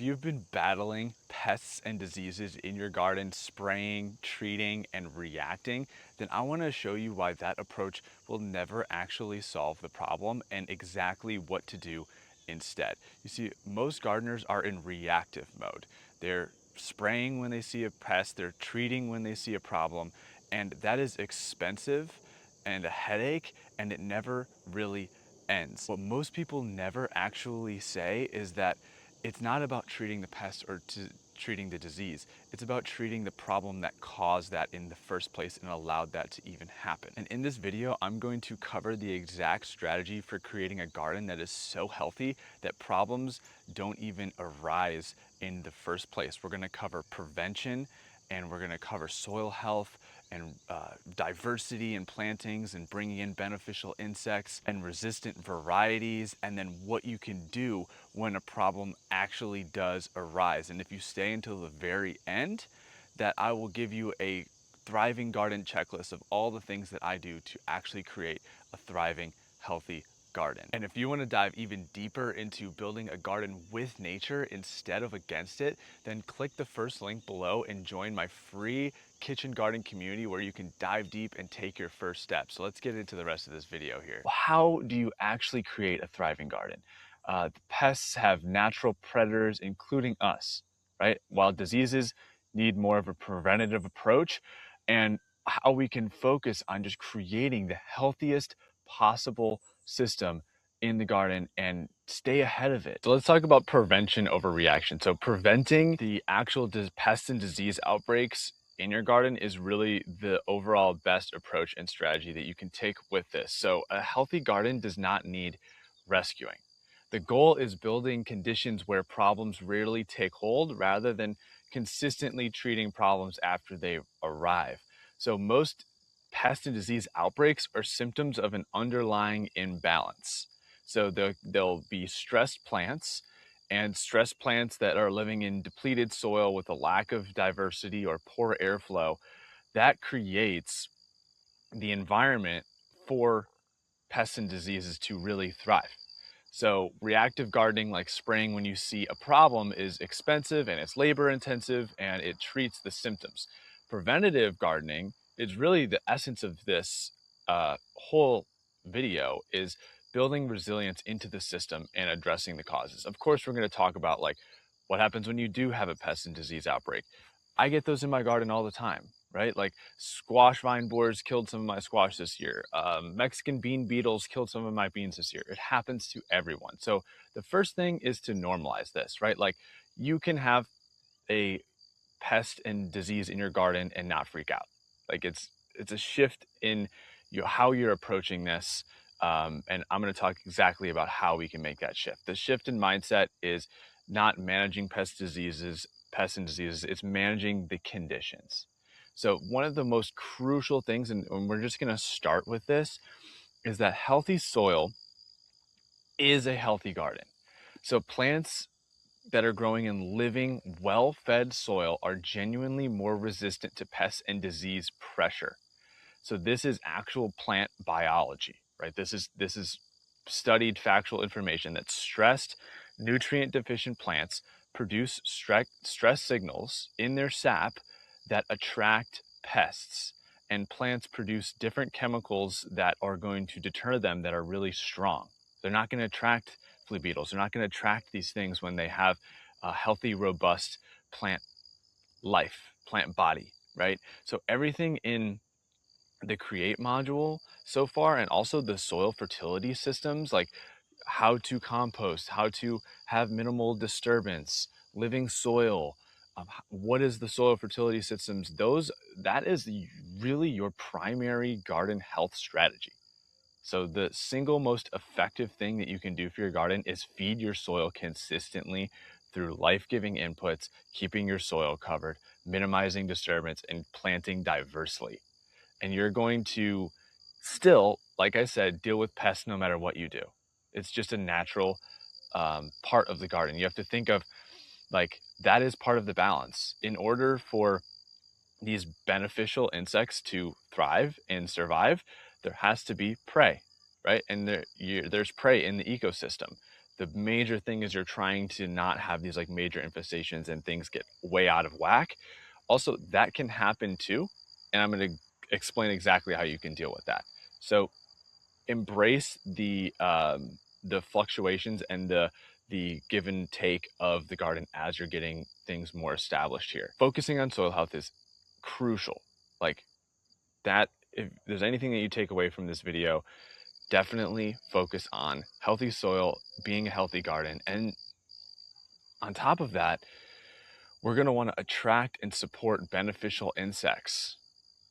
If you've been battling pests and diseases in your garden, spraying, treating, and reacting, then I want to show you why that approach will never actually solve the problem and exactly what to do instead. You see, most gardeners are in reactive mode. They're spraying when they see a pest, they're treating when they see a problem, and that is expensive and a headache, and it never really ends. What most people never actually say is that it's not about treating the pest or treating the disease. It's about treating the problem that caused that in the first place and allowed that to even happen. And in this video, I'm going to cover the exact strategy for creating a garden that is so healthy that problems don't even arise in the first place. We're gonna cover prevention, and we're gonna cover soil health and diversity in plantings and bringing in beneficial insects and resistant varieties, and then what you can do when a problem actually does arise. And if you stay until the very end, that I will give you a thriving garden checklist of all the things that I do to actually create a thriving, healthy garden. And if you want to dive even deeper into building a garden with nature instead of against it, then click the first link below and join my free kitchen garden community where you can dive deep and take your first steps. So let's get into the rest of this video here. How do you actually create a thriving garden? The pests have natural predators, including us, right? While diseases need more of a preventative approach, and how we can focus on just creating the healthiest possible system in the garden and stay ahead of it. So let's talk about prevention over reaction. So preventing the actual pest and disease outbreaks in your garden is really the overall best approach and strategy that you can take with this. So a healthy garden does not need rescuing. The goal is building conditions where problems rarely take hold rather than consistently treating problems after they arrive. So most pest and disease outbreaks are symptoms of an underlying imbalance. So there'll be stressed plants, and stressed plants that are living in depleted soil with a lack of diversity or poor airflow, that creates the environment for pests and diseases to really thrive. So reactive gardening, like spraying when you see a problem, is expensive and it's labor intensive and it treats the symptoms. Preventative gardening is really the essence of this whole video, is building resilience into the system and addressing the causes. Of course, we're going to talk about like what happens when you do have a pest and disease outbreak. I get those in my garden all the time, right? Like squash vine borers killed some of my squash this year. Mexican bean beetles killed some of my beans this year. It happens to everyone. So the first thing is to normalize this, right? Like you can have a pest and disease in your garden and not freak out. Like it's a shift in how you're approaching this. And I'm going to talk exactly about how we can make that shift. The shift in mindset is not managing pests and diseases, it's managing the conditions. So one of the most crucial things, and we're just going to start with this, is that healthy soil is a healthy garden. So plants that are growing in living, well-fed soil are genuinely more resistant to pests and disease pressure. So this is actual plant biology, right? This is studied factual information that stressed, nutrient-deficient plants produce stress signals in their sap that attract pests, and plants produce different chemicals that are going to deter them that are really strong. They're not going to attract flea beetles. They're not going to attract these things when they have a healthy, robust plant life, plant body, right? So everything in the create module so far, and also the soil fertility systems, like how to compost, how to have minimal disturbance, living soil, what is the soil fertility systems, that is really your primary garden health strategy. So the single most effective thing that you can do for your garden is feed your soil consistently through life-giving inputs, keeping your soil covered, minimizing disturbance, and planting diversely. And you're going to still, like I said, deal with pests no matter what you do. It's just a natural part of the garden. You have to think of like that is part of the balance. In order for these beneficial insects to thrive and survive, there has to be prey, right? And there's prey in the ecosystem. The major thing is you're trying to not have these like major infestations and things get way out of whack. Also, that can happen too, and I'm going to explain exactly how you can deal with that. So embrace the fluctuations and the give and take of the garden as you're getting things more established here. Focusing on soil health is crucial. Like that, if there's anything that you take away from this video, definitely focus on healthy soil, being a healthy garden. And on top of that, we're going to want to attract and support beneficial insects.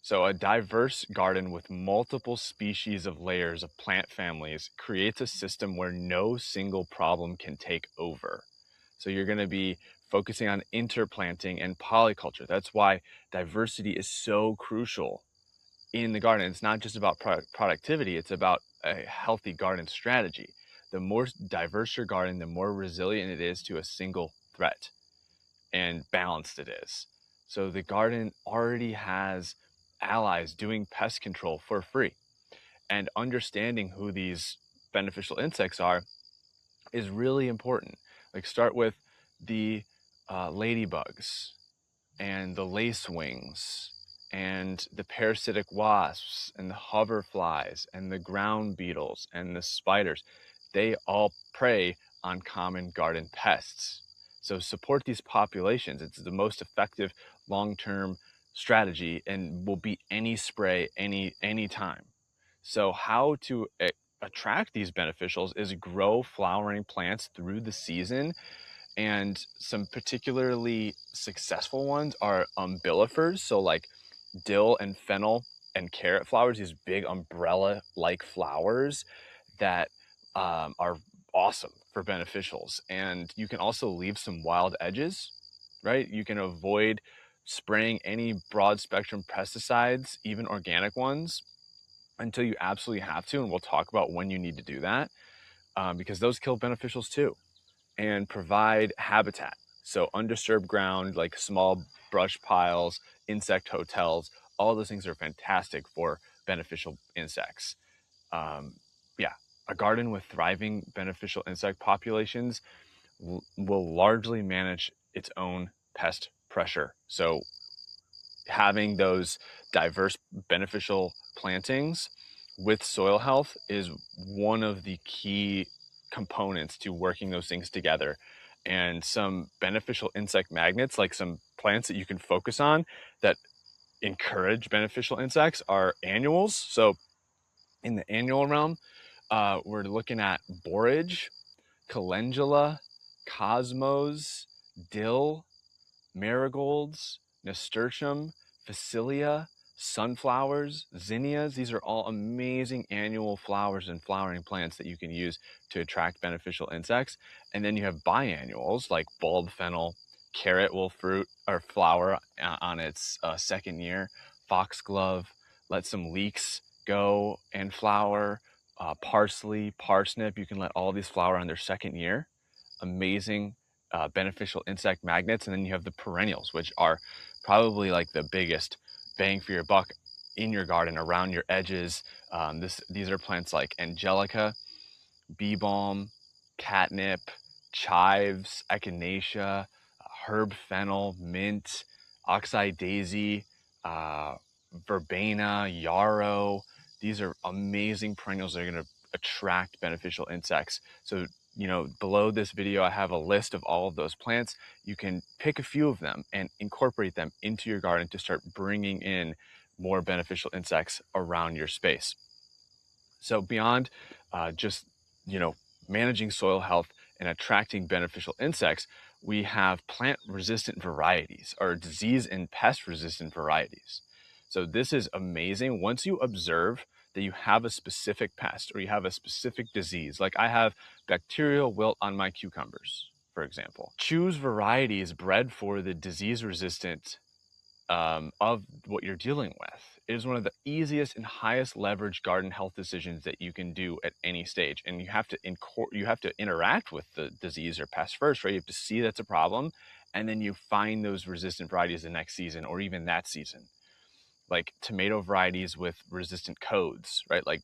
So a diverse garden with multiple species of layers of plant families creates a system where no single problem can take over. So you're going to be focusing on interplanting and polyculture. That's why diversity is so crucial in the garden. It's not just about productivity, it's about a healthy garden strategy. The more diverse your garden, the more resilient it is to a single threat and balanced it is. So the garden already has allies doing pest control for free. And understanding who these beneficial insects are is really important. Like start with the ladybugs and the lacewings and the parasitic wasps and the hoverflies and the ground beetles and the spiders. They all prey on common garden pests. So support these populations. It's the most effective long-term strategy and will beat any spray any time. So how to attract these beneficials is grow flowering plants through the season, and some particularly successful ones are umbellifers. So like dill and fennel and carrot flowers, these big umbrella-like flowers that are awesome for beneficials. And you can also leave some wild edges, right? You can avoid spraying any broad spectrum pesticides, even organic ones, until you absolutely have to. And we'll talk about when you need to do that, because those kill beneficials too. And provide habitat. So undisturbed ground, like small brush piles, insect hotels, all those things are fantastic for beneficial insects. Yeah, a garden with thriving beneficial insect populations will largely manage its own pest pressure. So having those diverse beneficial plantings with soil health is one of the key components to working those things together. And some beneficial insect magnets, like some plants that you can focus on that encourage beneficial insects, are annuals. So in the annual realm, we're looking at borage, calendula, cosmos, dill, marigolds, nasturtium, phacelia, sunflowers, zinnias. These are all amazing annual flowers and flowering plants that you can use to attract beneficial insects. And then you have biannuals like bulb fennel. Carrot will fruit or flower on its second year. Foxglove, let some leeks go and flower. Parsley, parsnip, you can let all these flower on their second year. Amazing beneficial insect magnets. And then you have the perennials, which are probably like the biggest bang for your buck in your garden around your edges. These are plants like angelica, bee balm, catnip, chives, echinacea, herb fennel, mint, oxeye daisy, verbena, yarrow. These are amazing perennials that are going to attract beneficial insects. So, below this video, I have a list of all of those plants. You can pick a few of them and incorporate them into your garden to start bringing in more beneficial insects around your space. So beyond just, managing soil health and attracting beneficial insects, we have plant-resistant varieties or disease and pest-resistant varieties. So this is amazing. Once you observe that you have a specific pest or you have a specific disease, like I have bacterial wilt on my cucumbers, for example, choose varieties bred for the disease-resistant of what you're dealing with. It is one of the easiest and highest leverage garden health decisions that you can do at any stage. And you have to interact with the disease or pest first, right? You have to see that's a problem, and then you find those resistant varieties the next season or even that season. Like tomato varieties with resistant codes, right? Like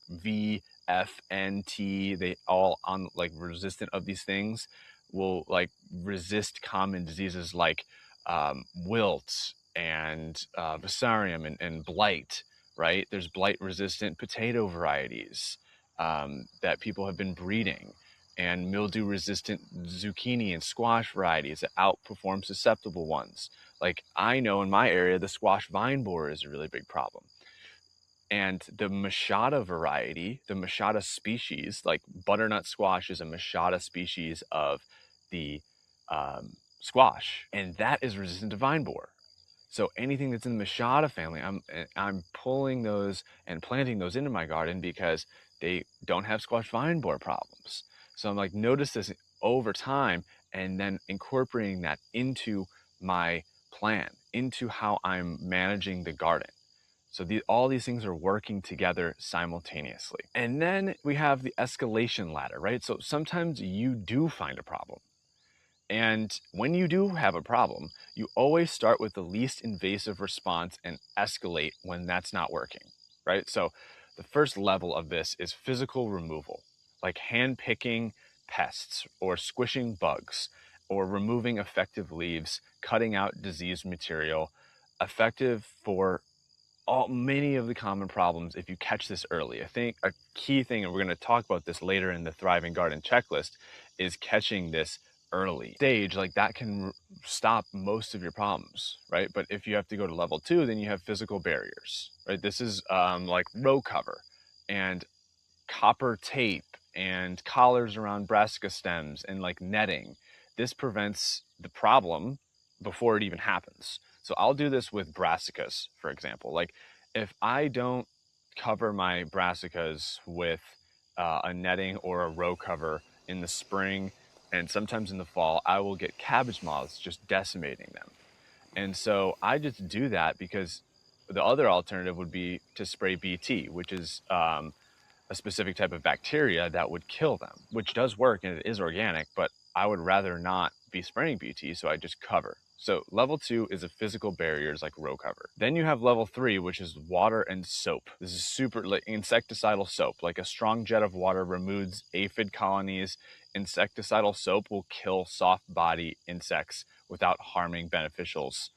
FNT, they all on like resistant of these things will like resist common diseases like wilt and Fusarium and blight, right? There's blight resistant potato varieties that people have been breeding, and mildew resistant zucchini and squash varieties that outperform susceptible ones. Like I know in my area, the squash vine borer is a really big problem. And the Machada variety, the Machada species, like butternut squash is a Machada species of the squash, and that is resistant to vine borer. So anything that's in the Machada family, I'm pulling those and planting those into my garden because they don't have squash vine borer problems. So I'm like, notice this over time, and then incorporating that into my plan, into how I'm managing the garden. So all these things are working together simultaneously. And then we have the escalation ladder, right? So sometimes you do find a problem. And when you do have a problem, you always start with the least invasive response and escalate when that's not working, right? So the first level of this is physical removal, like hand picking pests or squishing bugs or removing effective leaves, cutting out diseased material, effective for many of the common problems if you catch this early. I think a key thing, and we're going to talk about this later in the Thriving Garden checklist, is catching this early stage. Like that can stop most of your problems, right? But if you have to go to level 2, then you have physical barriers, right? This is like row cover and copper tape and collars around brassica stems and like netting. This prevents the problem before it even happens. So I'll do this with brassicas, for example. Like if I don't cover my brassicas with a netting or a row cover in the spring and sometimes in the fall, I will get cabbage moths just decimating them. And so I just do that because the other alternative would be to spray BT, which is a specific type of bacteria that would kill them, which does work and it is organic, but I would rather not be spraying BT, so I just cover. So level 2 is a physical barriers like row cover. Then you have level 3, which is water and soap. This is super like insecticidal soap. Like a strong jet of water removes aphid colonies. Insecticidal soap will kill soft body insects without harming beneficials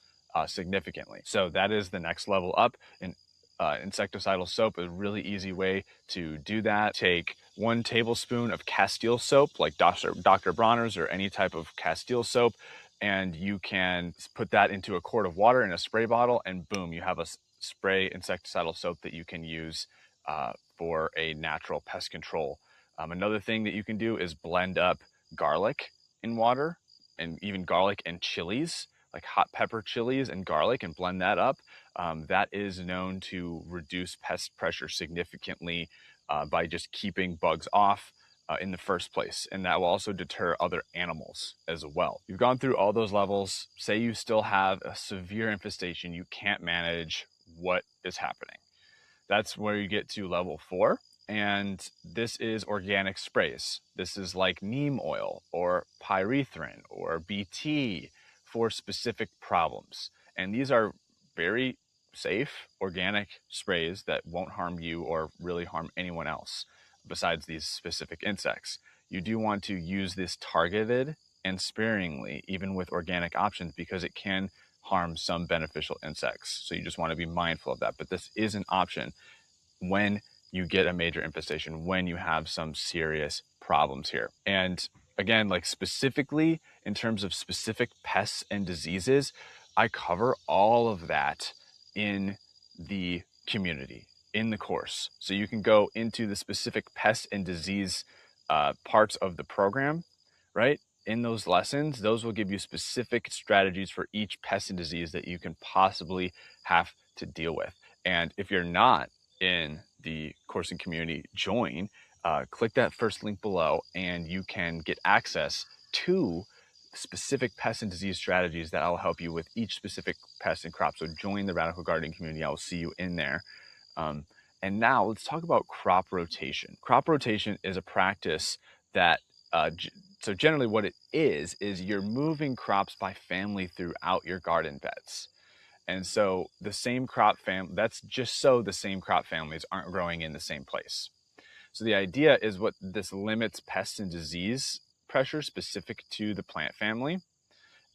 significantly. So that is the next level up. And insecticidal soap is a really easy way to do that. Take 1 tablespoon of Castile soap, like Dr. Bronner's or any type of Castile soap, and you can put that into a quart of water in a spray bottle, and boom, you have a spray insecticidal soap that you can use for a natural pest control. Another thing that you can do is blend up garlic in water, and even garlic and chilies, like hot pepper chilies and garlic, and blend that up. That is known to reduce pest pressure significantly by just keeping bugs off in the first place. And that will also deter other animals as well. You've gone through all those levels. Say you still have a severe infestation, you can't manage what is happening. That's where you get to level 4. And this is organic sprays. This is like neem oil or pyrethrin or BT for specific problems. And these are very safe organic sprays that won't harm you or really harm anyone else besides these specific insects. You do want to use this targeted and sparingly, even with organic options, because it can harm some beneficial insects. So you just want to be mindful of that. But this is an option when you get a major infestation, when you have some serious problems here. And again, like specifically in terms of specific pests and diseases, I cover all of that in the community, in the course. So you can go into the specific pest and disease parts of the program, right? In those lessons, those will give you specific strategies for each pest and disease that you can possibly have to deal with. And if you're not in the coursing community, join, click that first link below, and you can get access to specific pest and disease strategies that will help you with each specific pest and crop. So join the Radical Gardening community. I will see you in there. And now let's talk about crop rotation. Crop rotation is a practice that, so generally what it is you're moving crops by family throughout your garden beds. And so the same crop that's just so the same crop families aren't growing in the same place. So the idea is what this limits pest and disease pressure specific to the plant family.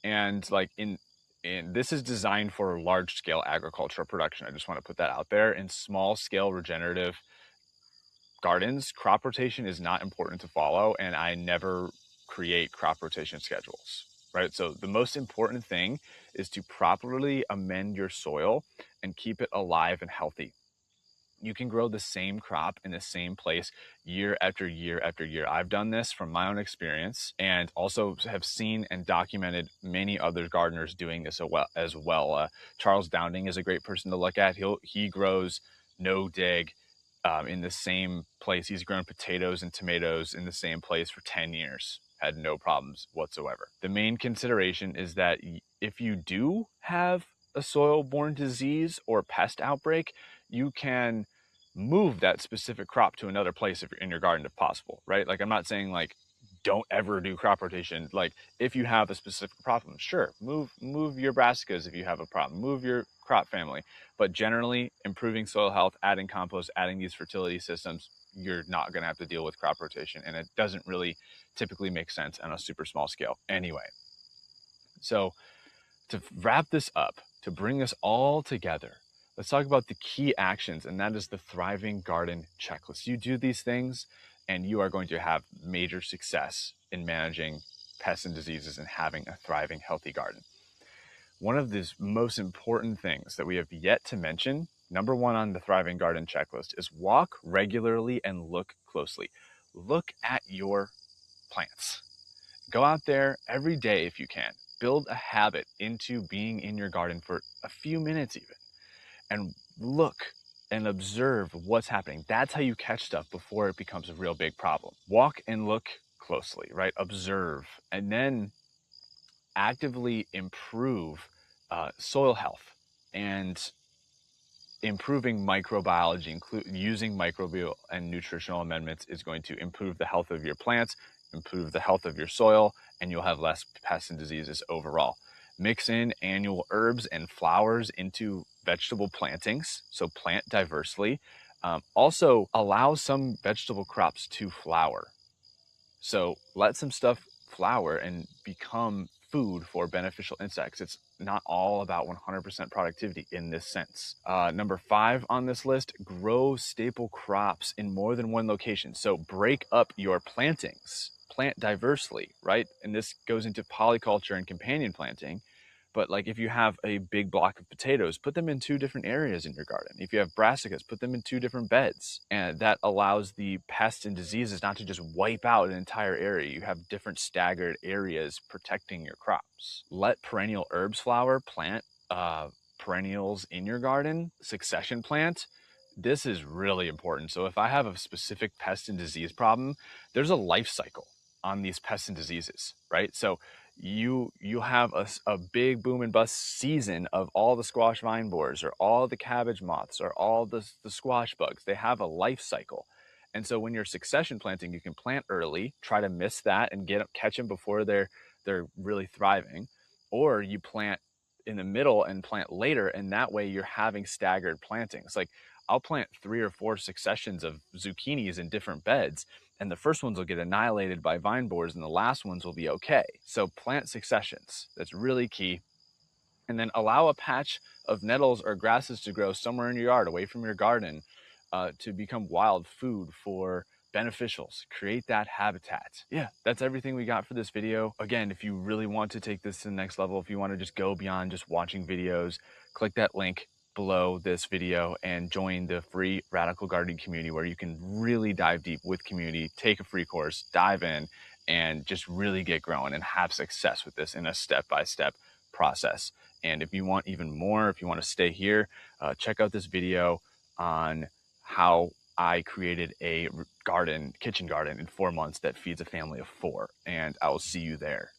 And like in this is designed for large scale agricultural production. I just want to put that out there. In small scale regenerative gardens, crop rotation is not important to follow, and I never create crop rotation schedules, right? So the most important thing is to properly amend your soil and keep it alive and healthy. You can grow the same crop in the same place year after year after year. I've done this from my own experience, and also have seen and documented many other gardeners doing this as well. Charles Downing is a great person to look at. He grows no dig in the same place. He's grown potatoes and tomatoes in the same place for 10 years. Had no problems whatsoever. The main consideration is that if you do have a soil-borne disease or pest outbreak, you can move that specific crop to another place if you're in your garden if possible, right? Like, I'm not saying like don't ever do crop rotation. Like, if you have a specific problem, sure, move your brassicas. If you have a problem, move your crop family. But generally, improving soil health, adding compost, adding these fertility systems, you're not going to have to deal with crop rotation, and it doesn't really typically make sense on a super small scale anyway. So to wrap this up, to bring us all together, let's talk about the key actions, and that is the Thriving Garden Checklist. You do these things, and you are going to have major success in managing pests and diseases and having a thriving, healthy garden. One of the most important things that we have yet to mention, number one on the Thriving Garden Checklist, is walk regularly and look closely. Look at your plants. Go out there every day if you can. Build a habit into being in your garden for a few minutes even, and look and observe what's happening. That's how you catch stuff before it becomes a real big problem. Walk and look closely, right? Observe, and then actively improve soil health and improving microbiology, using microbial and nutritional amendments, is going to improve the health of your plants, improve the health of your soil, and you'll have less pests and diseases overall. Mix in annual herbs and flowers into vegetable plantings, so plant diversely. Also, allow some vegetable crops to flower. So let some stuff flower and become food for beneficial insects. It's not all about 100% productivity in this sense. Number 5 on this list, grow staple crops in more than one location. So break up your plantings, plant diversely, right? And this goes into polyculture and companion planting. But like, if you have a big block of potatoes, put them in 2 different areas in your garden. If you have brassicas, put them in 2 different beds. And that allows the pests and diseases not to just wipe out an entire area. You have different staggered areas protecting your crops. Let perennial herbs flower. Plant perennials in your garden. Succession plant. This is really important. So if I have a specific pest and disease problem, there's a life cycle on these pests and diseases, right? So you have a big boom and bust season of all the squash vine borers or all the cabbage moths or all the squash bugs. They have a life cycle. And so when you're succession planting, you can plant early, try to miss that and catch them before they're really thriving, or you plant in the middle and plant later, and that way you're having staggered plantings. Like, I'll plant 3 or 4 successions of zucchinis in different beds, and the first ones will get annihilated by vine borers and the last ones will be okay. So plant successions. That's really key. And then allow a patch of nettles or grasses to grow somewhere in your yard, away from your garden, to become wild food for beneficials. Create that habitat. Yeah, that's everything we got for this video. Again, if you really want to take this to the next level, if you want to just go beyond just watching videos, click that link below this video and join the free Radical Gardening community, where you can really dive deep with community, take a free course, dive in, and just really get growing and have success with this in a step-by-step process. And if you want even more, if you want to stay here, check out this video on how I created a kitchen garden in 4 months that feeds a family of 4, and I will see you there.